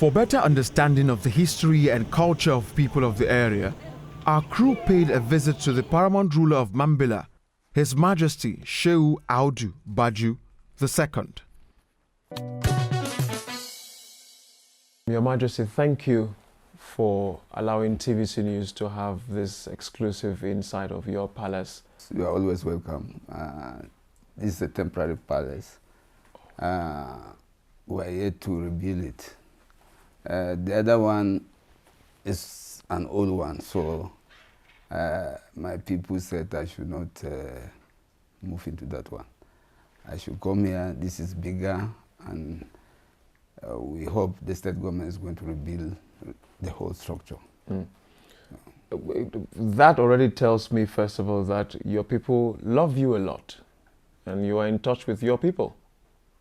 For better understanding of the history and culture of people of the area, our crew paid a visit to the paramount ruler of Mambilla, His Majesty Shehu Audu Baju II. Your Majesty, thank you for allowing TVC News to have this exclusive insight of your palace. You are always welcome. This is a temporary palace. We are here to rebuild it. The other one is an old one, so my people said I should not move into that one. I should come here. This is bigger, and we hope the state government is going to rebuild the whole structure. Mm. That already tells me, first of all, that your people love you a lot, and you are in touch with your people.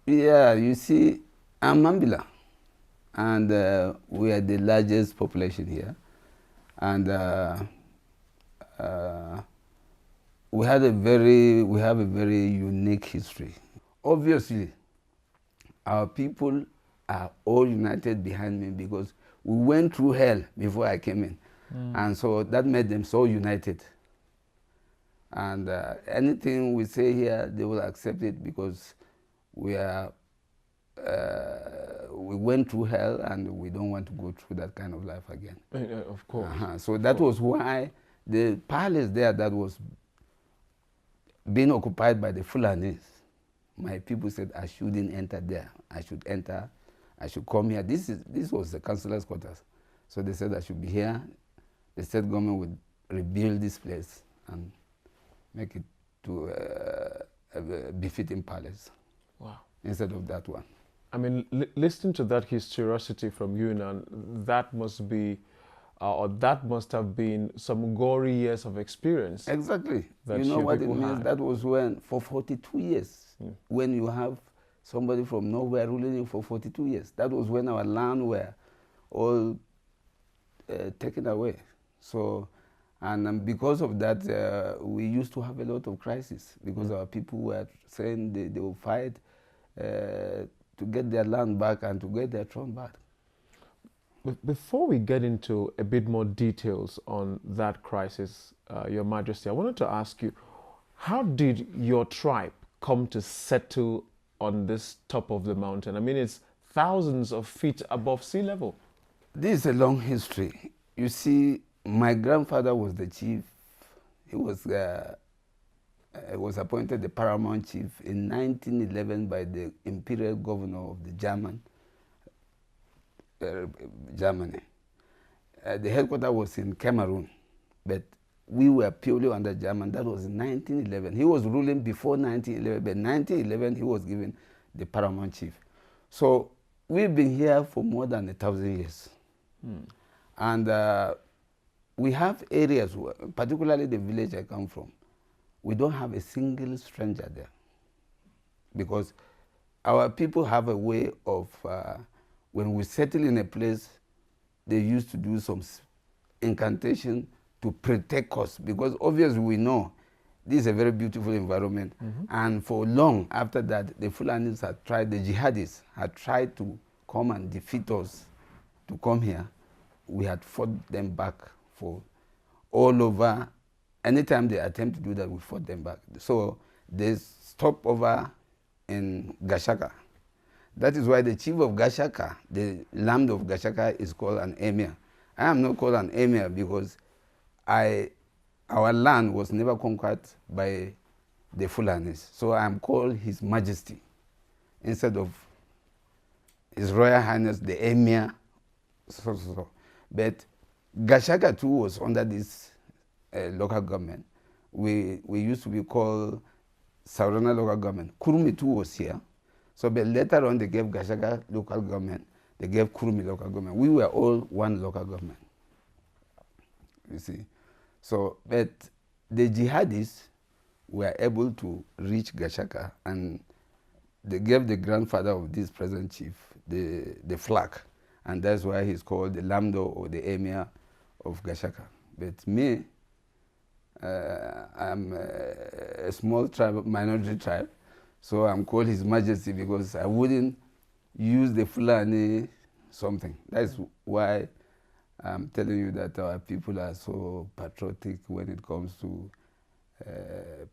Yeah, you see, I'm Mambilla. And we are the largest population here, and we have a very unique history. Obviously, our people are all united behind me because we went through hell before I came in, and so that made them so united. And anything we say here, they will accept it because we are. We went through hell, and we don't want to go through that kind of life again. Of course. So that was why the palace there that was being occupied by the Fulanis, my people said I shouldn't enter there. I should enter, I should come here. This was the councillor's quarters. So they said I should be here. The state government would rebuild this place and make it to a befitting palace. Wow. Instead of that one. I mean, listening to that historicity from you now, that must be, or that must have been some gory years of experience. Exactly. You know what it means? That was when, for 42 years, when you have somebody from nowhere ruling you for 42 years. That was when our land were all taken away. So, and because of that, we used to have a lot of crisis because our people were saying they will fight to get their land back and to get their throne back. Before we get into a bit more details on that crisis, Your Majesty, I wanted to ask you, how did your tribe come to settle on this top of the mountain? I mean, it's thousands of feet above sea level. This is a long history. You see, my grandfather was the chief. He was appointed the paramount chief in 1911 by the imperial governor of the Germany. The headquarters was in Cameroon, but we were purely under German. That was in 1911. He was ruling before 1911, but 1911 he was given the paramount chief. So we've been here for more than 1,000 years. And we have areas, particularly the village I come from, we don't have a single stranger there because our people have a way of, when we settle in a place, they used to do some incantation to protect us because obviously we know this is a very beautiful environment. And for long after that, the Fulanis had tried, the jihadists had tried to come and defeat us to come here. We had fought them back for all over. Anytime they attempt to do that, we fought them back. So they stopped over in Gashaka. That is why the chief of Gashaka, the land of Gashaka, is called an emir. I am not called an emir because our land was never conquered by the Fulanis. So I am called His Majesty instead of His Royal Highness, the Emir, so. But Gashaka too was under this local government. We used to be called Saurana local government. Kurumi too was here. So but later on they gave Gashaka local government, they gave Kurumi local government. We were all one local government, you see. So, but the jihadists were able to reach Gashaka, and they gave the grandfather of this present chief the flag, and that's why he's called the Lamdo or the Emir of Gashaka. But me, I'm a small tribe, minority tribe, so I'm called His Majesty because I wouldn't use the Fulani something. That's why I'm telling you that our people are so patriotic when it comes to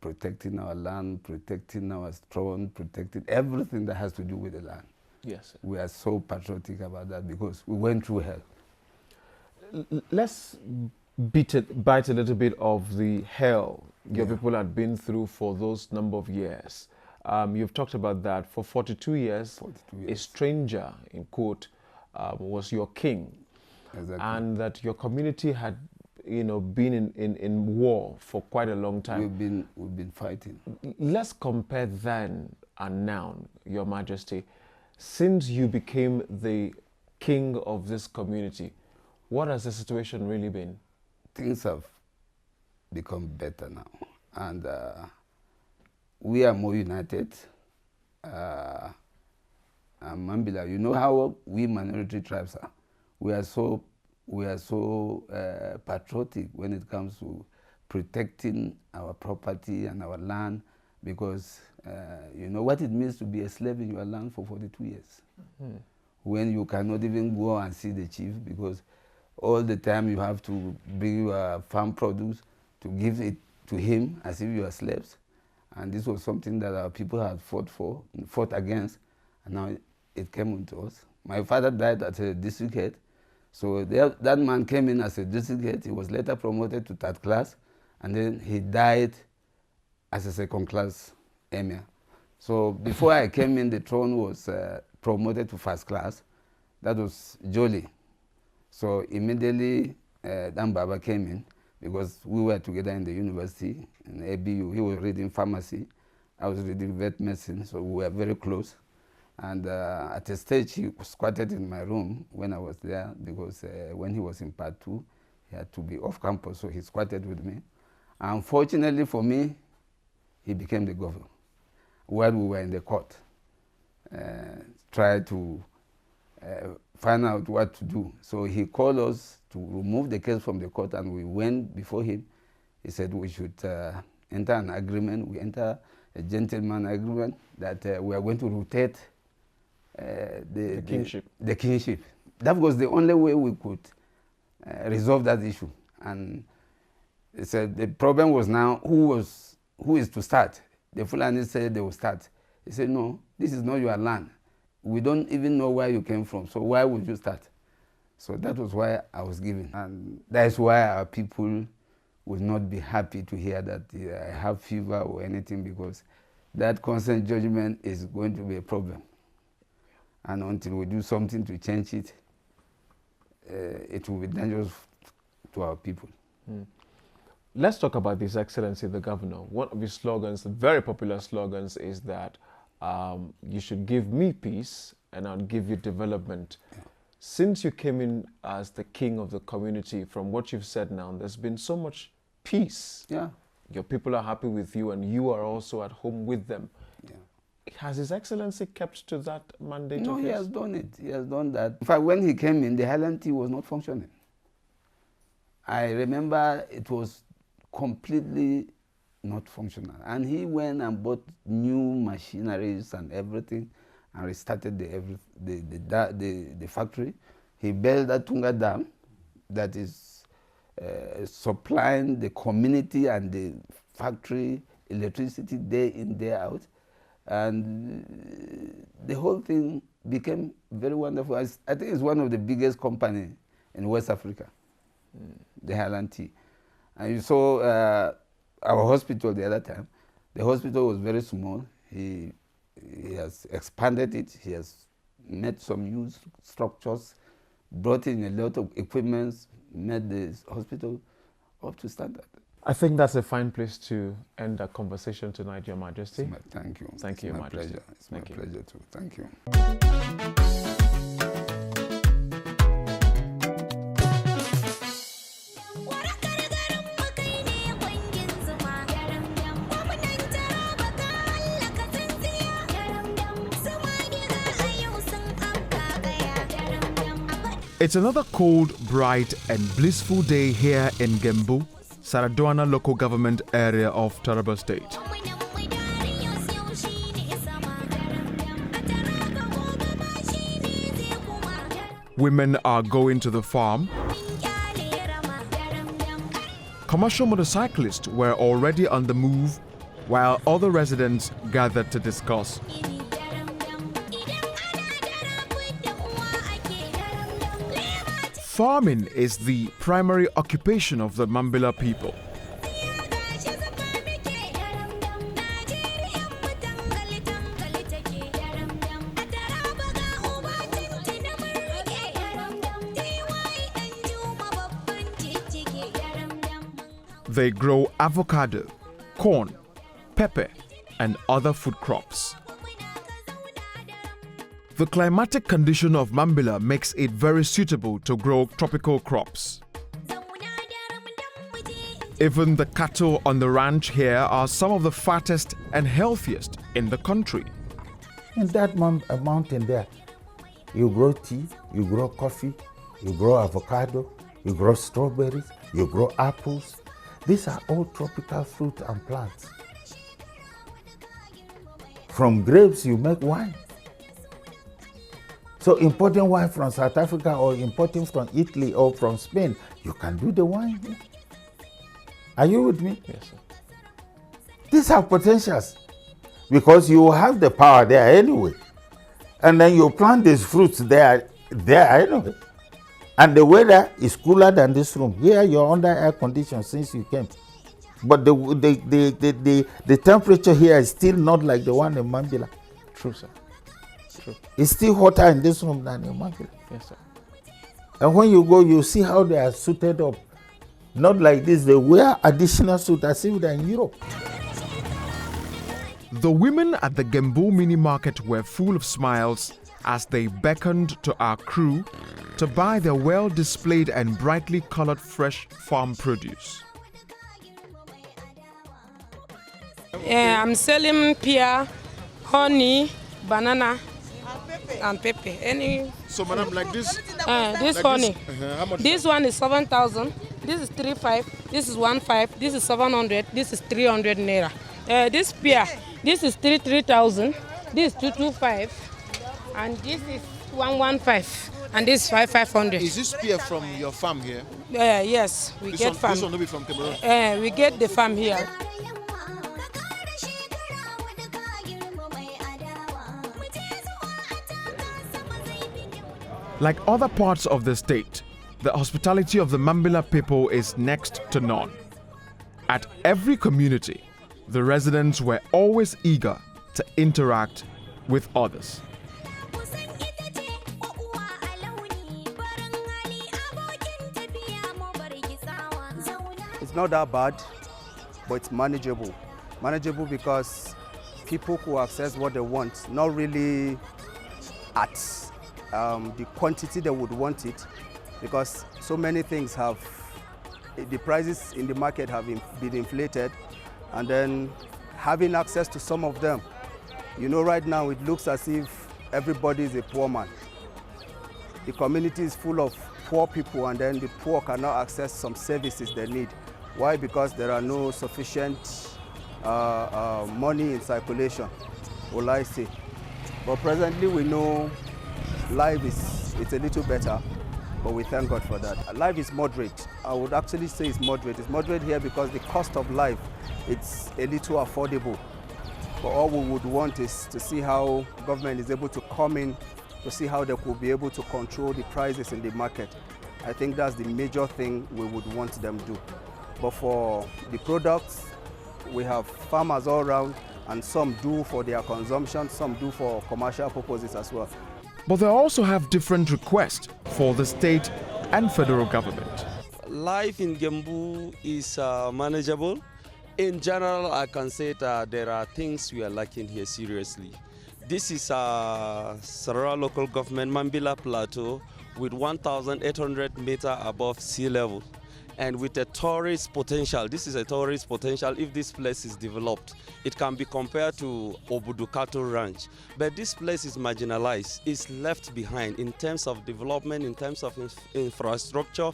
protecting our land, protecting our throne, protecting everything that has to do with the land. Yes, sir. We are so patriotic about that because we went through hell. Let's bite a little bit of the hell your people had been through for those number of years. You've talked about that. For 42 years, a stranger, in quote, was your king. Exactly. And that your community had, been in war for quite a long time. We've been fighting. Let's compare then and now, Your Majesty. Since you became the king of this community, what has the situation really been? Things have become better now, and we are more united. Mambilla, you know how we minority tribes are. We are so patriotic when it comes to protecting our property and our land, because you know what it means to be a slave in your land for 42 years. Mm-hmm. When you cannot even go and see the chief because all the time you have to bring your farm produce to give it to him as if you are slaves. And this was something that our people had fought against, and now it came into us. My father died as a district head, so that man came in as a district head. He was later promoted to third class, and then he died as a second class emir. So before I came in, the throne was promoted to first class. That was Jolly. So immediately Dan Baba came in, because we were together in the university, in ABU. He was reading pharmacy, I was reading vet medicine, so we were very close. And at a stage, he squatted in my room when I was there, because when he was in part 2, he had to be off campus, so he squatted with me. Unfortunately for me, he became the governor while we were in the court, tried to find out what to do. So he called us to remove the case from the court, and we went before him. He said we should enter an agreement. We enter a gentleman agreement that we are going to rotate the kingship. The kingship. That was the only way we could resolve that issue. And he said the problem was now who is to start. The Fulani said they will start. He said, no, this is not your land. We don't even know where you came from, so why would you start? So that was why I was given. And that's why our people would not be happy to hear that I have fever or anything, because that consent judgment is going to be a problem. And until we do something to change it, it will be dangerous to our people. Mm. Let's talk about His Excellency the Governor. One of his slogans, very popular slogans, is that you should give me peace and I'll give you development. Yeah. Since you came in as the king of the community, from what you've said now, there's been so much peace. Yeah. Your people are happy with you and you are also at home with them. Yeah. Has His Excellency kept to that mandate? No, he has done it. He has done that. In fact, when he came in, the Highland Tea was not functioning. I remember it was completely not functional. And he went and bought new machineries and everything and restarted the factory. He built that Tunga Dam that is supplying the community and the factory electricity day in, day out. And the whole thing became very wonderful. I think it's one of the biggest companies in West Africa, the Highland Tea. And you saw our hospital the other time. The hospital was very small. He has expanded it. He has made some new structures, brought in a lot of equipment, made the hospital up to standard. I think that's a fine place to end our conversation tonight, Your Majesty. Thank you. Thank you, Your Majesty. Pleasure. It's my pleasure too. Thank you. It's another cold, bright and blissful day here in Gembu, Saradwana local government area of Taraba State. Women are going to the farm. Commercial motorcyclists were already on the move, while other residents gathered to discuss. Farming is the primary occupation of the Mambilla people. They grow avocado, corn, pepper, and other food crops. The climatic condition of Mambilla makes it very suitable to grow tropical crops. Even the cattle on the ranch here are some of the fattest and healthiest in the country. In that mountain there, you grow tea, you grow coffee, you grow avocado, you grow strawberries, you grow apples. These are all tropical fruit and plants. From grapes, you make wine. So importing wine from South Africa or importing from Italy or from Spain, you can do the wine here. Are you with me? Yes, sir. These have potentials because you have the power there anyway. And then you plant these fruits there anyway. And the weather is cooler than this room. Here you're under air condition since you came. But the temperature here is still not like the one in Mambilla. True, sir. True. It's still hotter in this room than in Mambilla. Yes, sir. And when you go, you see how they are suited up. Not like this, they wear additional suit as if they're in Europe. The women at the Gembu mini market were full of smiles as they beckoned to our crew to buy their well-displayed and brightly colored fresh farm produce. Yeah, I'm selling pear, honey, banana, and pepper. So, madam, like this? This like honey. How much? This one is 7,000. This is 3,500. This is 1,500. This is 700. This is 300 naira. This pear. This is 3,000. This is 225. And this is 115. And this is 500. Is this pear from your farm here? Yes, we get farm. This one will be from Cameroon? We get the farm here. Like other parts of the state, the hospitality of the Mambilla people is next to none. At every community, the residents were always eager to interact with others. It's not that bad, but it's manageable. Manageable because people could access what they want, not really at the quantity they would want it, because so many things have, the prices in the market have been inflated, and then having access to some of them, you know, right now it looks as if everybody is a poor man. The community is full of poor people, and then the poor cannot access some services they need. Why? Because there are no sufficient money in circulation, will I say. But presently we know life it's a little better, but we thank God for that. Life is moderate. I would actually say it's moderate. It's moderate here because the cost of life, it's a little affordable. But all we would want is to see how government is able to come in to see how they could be able to control the prices in the market. I think that's the major thing we would want them to do. But for the products, we have farmers all around, and some do for their consumption, some do for commercial purposes as well. but they also have different requests for the state and federal government. Life in Gembu is manageable. In general, I can say that there are things we are lacking here seriously. This is Savour local government, Mambilla Plateau, with 1,800 meters above sea level. And with a tourist potential, this is a tourist potential. If this place is developed, it can be compared to Obudu Ranch. But this place is marginalized, it's left behind in terms of development, in terms of infrastructure,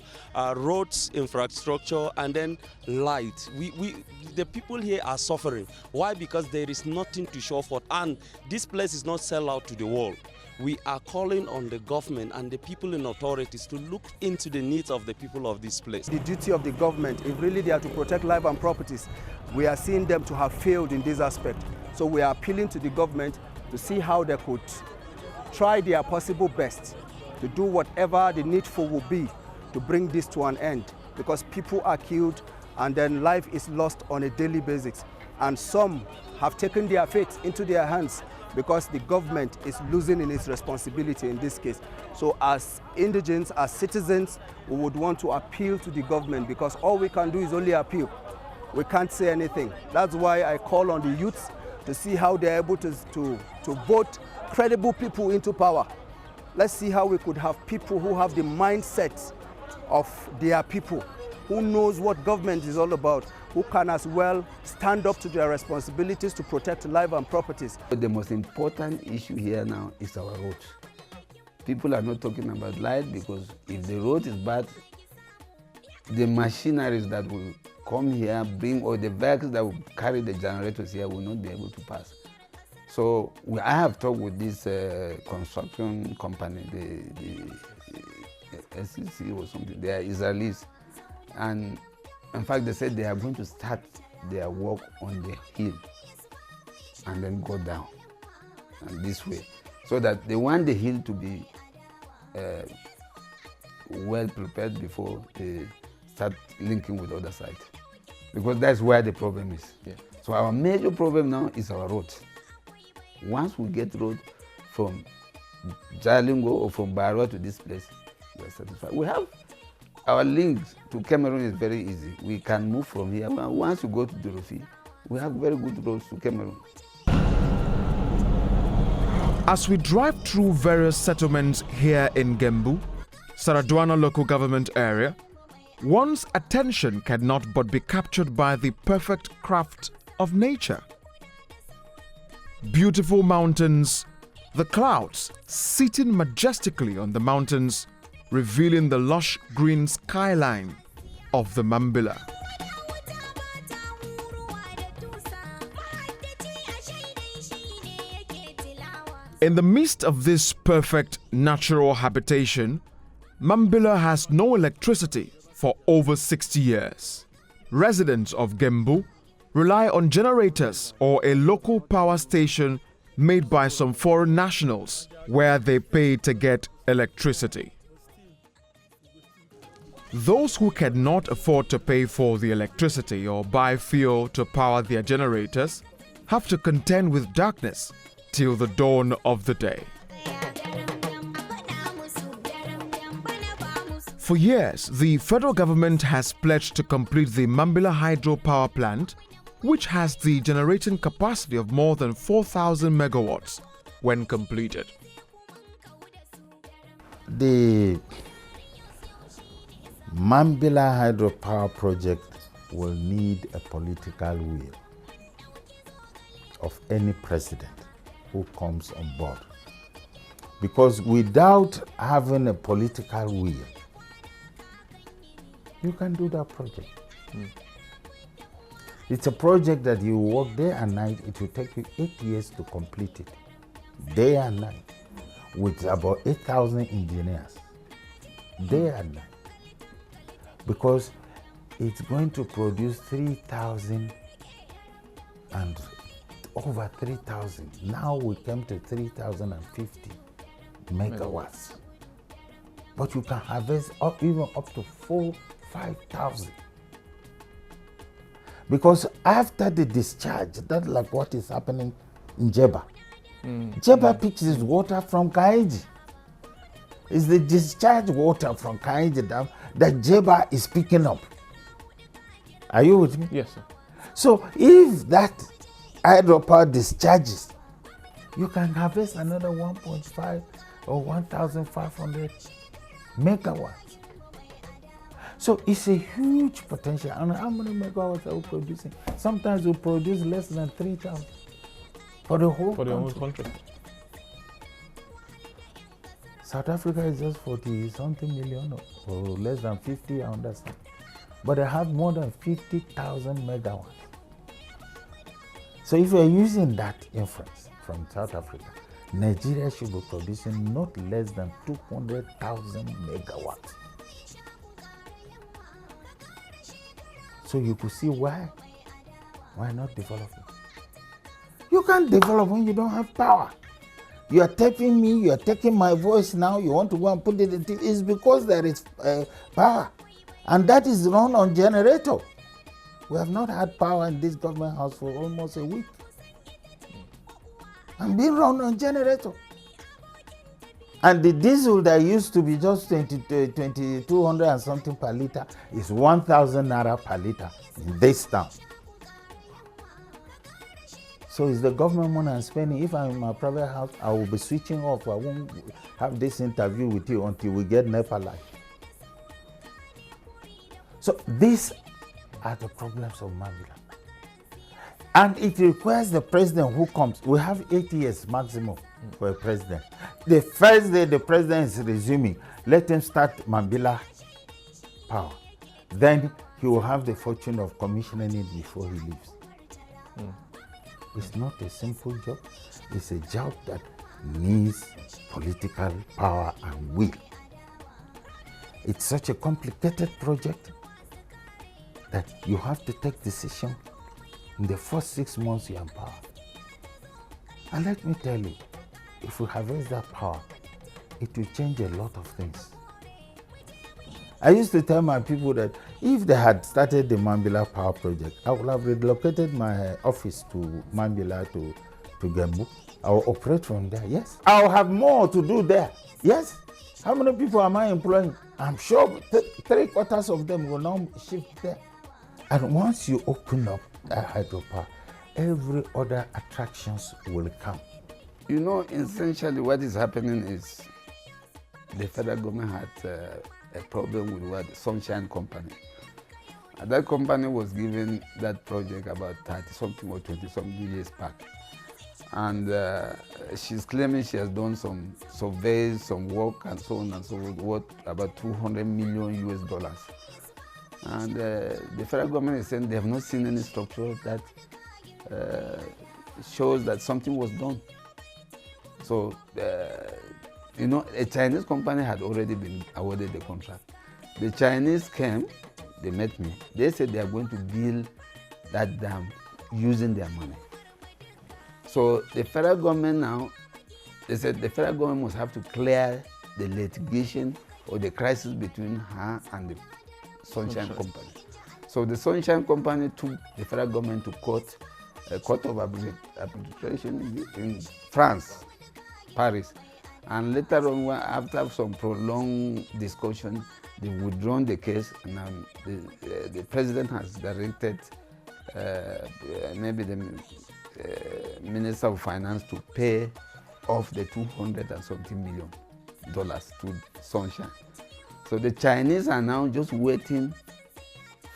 roads, infrastructure, and then light. The people here are suffering. Why? Because there is nothing to show for, and this place is not sell out to the world. We are calling on the government and the people in authorities to look into the needs of the people of this place. The duty of the government, if really they are to protect life and properties, we are seeing them to have failed in this aspect. So we are appealing to the government to see how they could try their possible best to do whatever the needful will be to bring this to an end, because people are killed and then life is lost on a daily basis. And some have taken their fate into their hands because the government is losing in its responsibility in this case. So as indigents, as citizens, we would want to appeal to the government, because all we can do is only appeal. We can't say anything. That's why I call on the youths to see how they're able to vote credible people into power. Let's see how we could have people who have the mindset of their people, who knows what government is all about, who can as well stand up to their responsibilities to protect life and properties. The most important issue here now is our roads. People are not talking about light, because if the road is bad, the machineries that will come here, or the vehicles that will carry the generators here will not be able to pass. So I have talked with this construction company, the SEC or something, they are Israelis. And in fact, they said they are going to start their work on the hill and then go down and this way, so that they want the hill to be well prepared before they start linking with other sites, because that's where the problem is. Yeah. So our major problem now is our roads. Once we get road from Jalingo or from Barua to this place, we are satisfied. We have our links to Cameroon is very easy. We can move from here. Once you go to Dorofi, we have very good roads to Cameroon. As we drive through various settlements here in Gembu, Saradwana local government area, one's attention cannot but be captured by the perfect craft of nature. Beautiful mountains, the clouds sitting majestically on the mountains, revealing the lush green skyline of the Mambilla. In the midst of this perfect natural habitation, Mambilla has no electricity for over 60 years. Residents of Gembu rely on generators or a local power station made by some foreign nationals, where they pay to get electricity. Those who cannot afford to pay for the electricity or buy fuel to power their generators have to contend with darkness till the dawn of the day. For years, the federal government has pledged to complete the Mambilla hydro power plant, which has the generating capacity of more than 4,000 megawatts when completed. The Mambilla hydropower project will need a political will of any president who comes on board. Because without having a political will, you can do that project. It's a project that you work day and night. It will take you 8 years to complete it, day and night, with about 8,000 engineers, day and night. Because it's going to produce 3,000 and over 3,000. Now we came to 3,050 megawatts. But you can harvest even up to 4,000-5,000. Because after the discharge, that's like what is happening in Jeba. Jeba picks its water from Kaiji. It's the discharge water from Kainji Dam that Jeba is picking up. Are you with me? Yes, sir. So if that hydropower discharges, you can harvest another 1.5 or 1,500 megawatts. So it's a huge potential. And how many megawatts are we producing? Sometimes we produce less than 3,000 for the whole country. South Africa is just 40-something million or less than 50, I understand. But they have more than 50,000 megawatts. So if you're using that inference from South Africa, Nigeria should be producing not less than 200,000 megawatts. So you could see why not developing? You can't develop when you don't have power. You are tapping me, you are taking my voice now, you want to go and put it in TV. It's because there is power. And that is run on generator. We have not had power in this government house for almost a week. And being run on generator. And the diesel that used to be just 200 and something per liter is 1,000 naira per liter in this town. So it's the government money I'm spending. If I'm in my private house, I will be switching off. I won't have this interview with you until we get NEPA light. So these are the problems of Mambilla. And it requires the president who comes. We have 8 years maximum for a president. The first day the president is resuming, let him start Mambilla power. Then he will have the fortune of commissioning it before he leaves. It's not a simple job. It's a job that needs political power and will. It's such a complicated project that you have to take decision in the first 6 months you're in power. And let me tell you, if we harvest that power, it will change a lot of things. I used to tell my people that if they had started the Mambilla power project, I would have relocated my office to Mambilla to Gembu. I will operate from there, yes. I will have more to do there, yes. How many people am I employing? I'm sure 3/4 of them will now shift there. And once you open up that hydropower, every other attractions will come. You know, essentially what is happening is the federal government had a problem with what Sunshine Company. And that company was given that project about 30-something or 20-something years back. And she's claiming she has done some surveys, some work, and so on and so on, worth about $200 million US. And the federal government is saying they have not seen any structure that shows that something was done. So, you know, a Chinese company had already been awarded the contract. The Chinese came, they met me. They said they are going to build that dam using their money. So the federal government now, they said the federal government must have to clear the litigation or the crisis between her and the Sunshine Company. So the Sunshine Company took the federal government to court, a court of arbitration in France, Paris. And later on, after some prolonged discussion, they withdrawn the case, and the president has directed maybe the Minister of Finance to pay off the $200 and something million to Sunshine. So the Chinese are now just waiting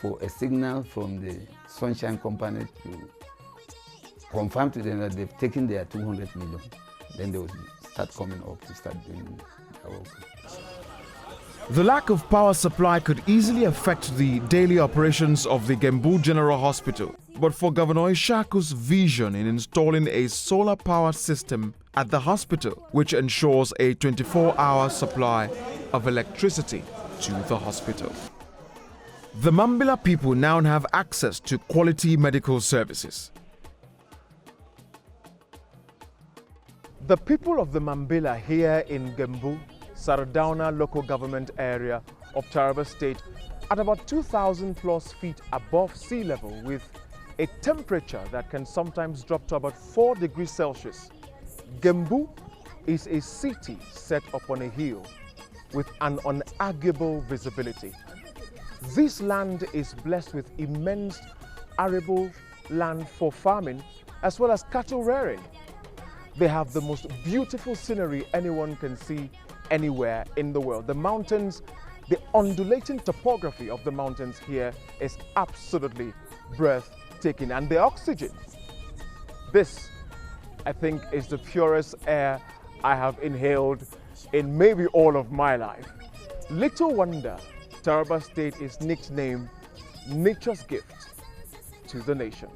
for a signal from the Sunshine Company to confirm to them that they've taken their $200 million. Then they will start coming up to start doing their work. The lack of power supply could easily affect the daily operations of the Gembu General Hospital. But for Governor Ishaku's vision in installing a solar power system at the hospital, which ensures a 24-hour supply of electricity to the hospital. The Mambilla people now have access to quality medical services. The people of the Mambilla here in Gembu, Sardauna local government area of Taraba State, at about 2,000 plus feet above sea level, with a temperature that can sometimes drop to about 4 degrees Celsius. Gembu is a city set upon a hill, with an unarguable visibility. This land is blessed with immense arable land for farming as well as cattle rearing. They have the most beautiful scenery anyone can see anywhere in the world. The mountains, the undulating topography of the mountains here is absolutely breathtaking. And the oxygen, this I think is the purest air I have inhaled in maybe all of my life. Little wonder Taraba State is nicknamed nature's gift to the nation.